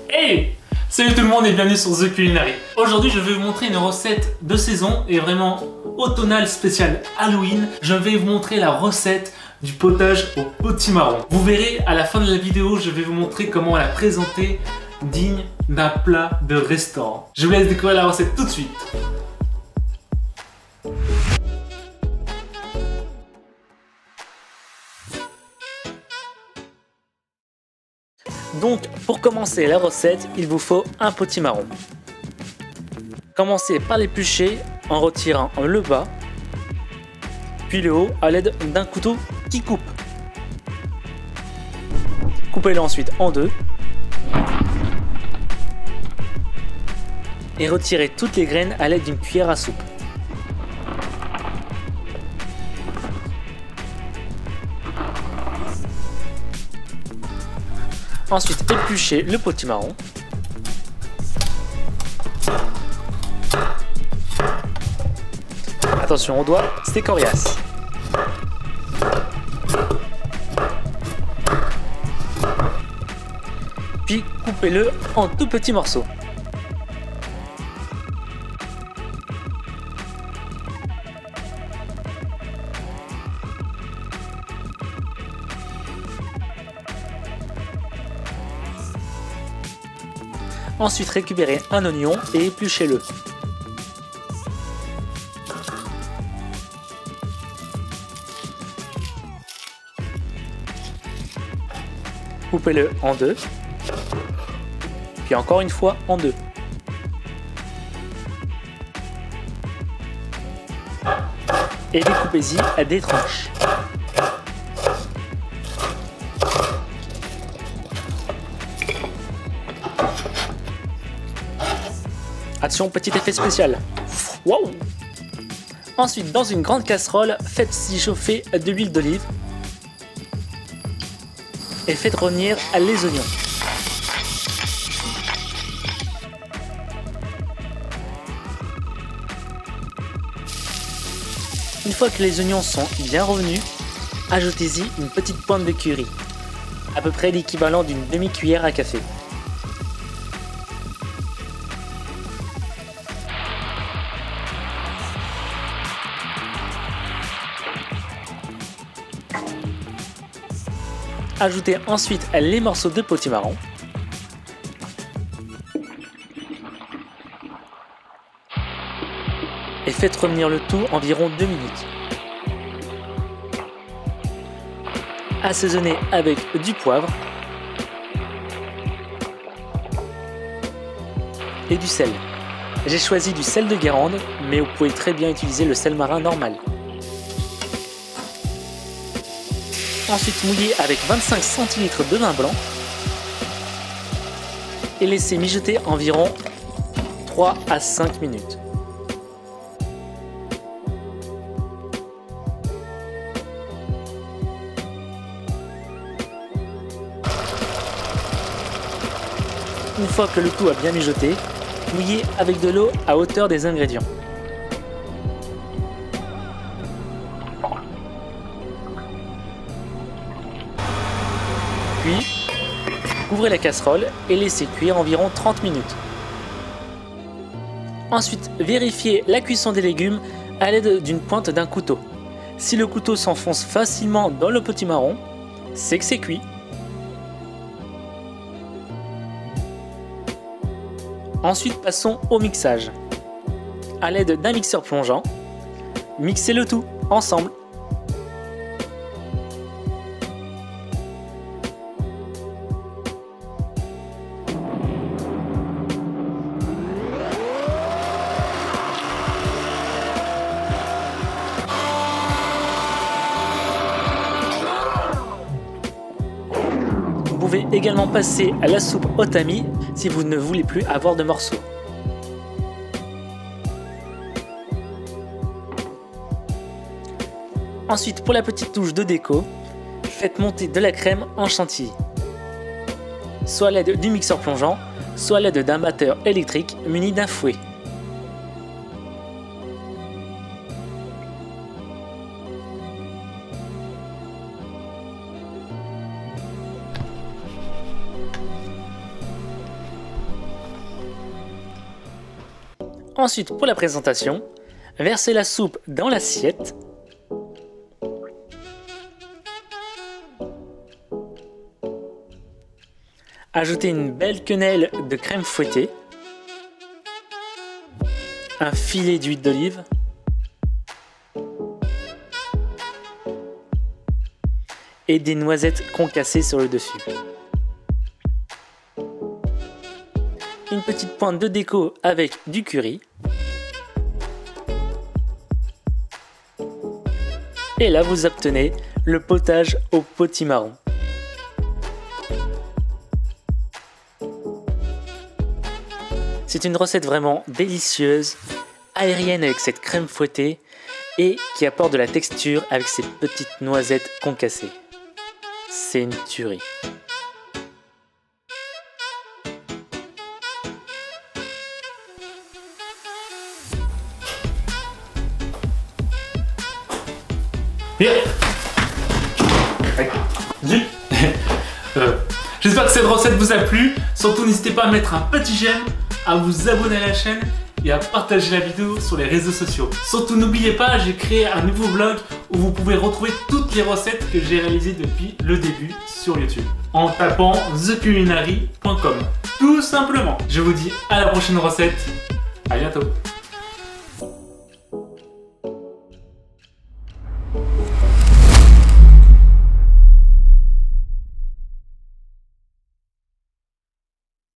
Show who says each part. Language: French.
Speaker 1: Hey! Salut tout le monde et bienvenue sur The Culinary. Aujourd'hui je vais vous montrer une recette de saison et vraiment automnale spéciale Halloween. Je vais vous montrer la recette du potage au potimarron. Vous verrez à la fin de la vidéo, je vais vous montrer comment la présenter digne d'un plat de restaurant. Je vous laisse découvrir la recette tout de suite. Donc, pour commencer la recette, il vous faut un potimarron. Commencez par l'éplucher en retirant le bas, puis le haut à l'aide d'un couteau qui coupe. Coupez-le ensuite en deux et retirez toutes les graines à l'aide d'une cuillère à soupe. Ensuite, épluchez le potimarron. Attention aux doigts, c'est coriace. Puis coupez-le en tout petits morceaux. Ensuite, récupérez un oignon et épluchez-le. Coupez-le en deux, puis encore une fois en deux. Et découpez-y à des tranches. Attention, petit effet spécial. Wow! Ensuite, dans une grande casserole, faites-y chauffer de l'huile d'olive et faites revenir les oignons. Une fois que les oignons sont bien revenus, ajoutez-y une petite pointe de curry, à peu près l'équivalent d'une demi-cuillère à café. Ajoutez ensuite les morceaux de potimarron. Et faites revenir le tout environ 2 minutes. Assaisonnez avec du poivre et du sel. J'ai choisi du sel de Guérande, mais vous pouvez très bien utiliser le sel marin normal. Ensuite, mouillez avec 25 cl de vin blanc et laissez mijoter environ 3 à 5 minutes. Une fois que le tout a bien mijoté, mouillez avec de l'eau à hauteur des ingrédients. Puis, couvrez la casserole et laissez cuire environ 30 minutes. Ensuite, vérifiez la cuisson des légumes à l'aide d'une pointe d'un couteau. Si le couteau s'enfonce facilement dans le potimarron, c'est que c'est cuit. Ensuite, passons au mixage. À l'aide d'un mixeur plongeant, mixez le tout ensemble. Vous pouvez également passer à la soupe au tamis si vous ne voulez plus avoir de morceaux. Ensuite, pour la petite touche de déco, faites monter de la crème en chantilly. Soit à l'aide du mixeur plongeant, soit à l'aide d'un batteur électrique muni d'un fouet. Ensuite, pour la présentation, versez la soupe dans l'assiette. Ajoutez une belle quenelle de crème fouettée, un filet d'huile d'olive, et des noisettes concassées sur le dessus. Une petite pointe de déco avec du curry. Et là, vous obtenez le potage au potimarron. C'est une recette vraiment délicieuse, aérienne avec cette crème fouettée et qui apporte de la texture avec ces petites noisettes concassées. C'est une tuerie.
Speaker 2: J'espère que cette recette vous a plu. Surtout n'hésitez pas à mettre un petit j'aime, à vous abonner à la chaîne et à partager la vidéo sur les réseaux sociaux. Surtout n'oubliez pas, j'ai créé un nouveau vlog où vous pouvez retrouver toutes les recettes que j'ai réalisées depuis le début sur YouTube en tapant theculinary.com. Tout simplement. Je vous dis à la prochaine recette. À bientôt.